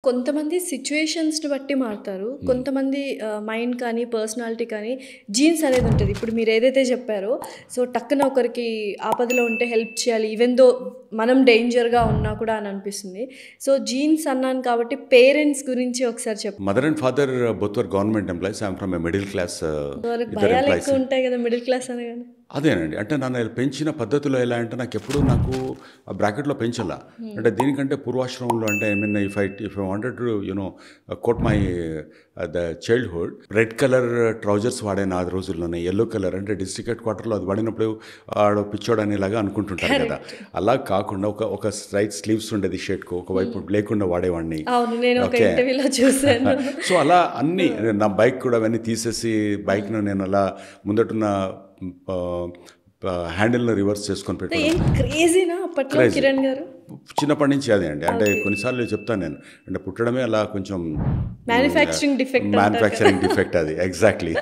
కొంతమంది సిట్యుయేషన్స్‌ని బట్టి మారతారు. కొంతమంది మైండ్ కానీ, పర్సనాలిటీ కానీ జీన్స్ అనేది ఉంటది. ఇప్పుడు మీరేదైతే చెప్పారో సో, టక్కున ఒకరికి ఆపదలో ఉంటే హెల్ప్ చేయాలి. ఈవెన్ దో మనం డేంజర్‌గా ఉన్నా కూడా అని అనిపిస్తుంది. సో, జీన్స్ అన్నాను కాబట్టి పేరెంట్స్ గురించి ఒకసారి Mother and father both were government employees. I'm from a middle class. వాళ్ళకి ఇద్దరు భయాలు ఎంప్లాయీస్. ఎక్కువ ఉంటాయి కదా! మిడిల్ క్లాస్ అనగానే. అదేనండి. అంటే నన్ను పెంచిన పద్ధతిలో ఎలా అంటే నాకు ఆ బ్రాకెట్‌లో పెంచలా. అంటే దీనికంటే పూర్వాశ్రమంలో అంటే I mean if I wanted to quote my the childhood red colour trousers వాడాను ఆ రోజుల్లోనే. యెల్లో కలర్ అంటే డిస్ట్రిక్ట్ హెడ్ క్వార్టర్‌లో అది వాడినప్పుడు ఆడు పిచ్చోడు అనేలాగా అనుకుంటుంటారు కదా! అలా కాకుండా ఒక స్ట్రైట్ స్లీవ్స్ ఉండేది షర్ట్‌కు. ఒకవైపు లేకుండా వాడేవాడిని. అవును. నేను ఒక ఓకే. ఇంటర్వ్యూలో చూసాను. సో అలా అన్నీ నా బైక్ కూడా అవన్నీ తీసేసి బైక్‌ను నేను అలా ముందటున్న హ్యాండిల్‌ని రివర్స్ చేసుకొని ఏం పెట్టుకోవడం. క్రేజీనా అప్పట్లో క్రేజీ. కిరణ్ గారు? చిన్నప్పటి నుంచి అదే అండి. అంటే ఓకే. కొన్నిసార్లు చెప్తాను నేను. అంటే పుట్టడమే అలా కొంచెం మ్యానుఫ్యాక్చరింగ్ డిఫెక్ట్ అంటారు కదా! మ్యానుఫ్యాక్చరింగ్ డిఫెక్ట్ అది. ఎగ్జాక్ట్‌లీ.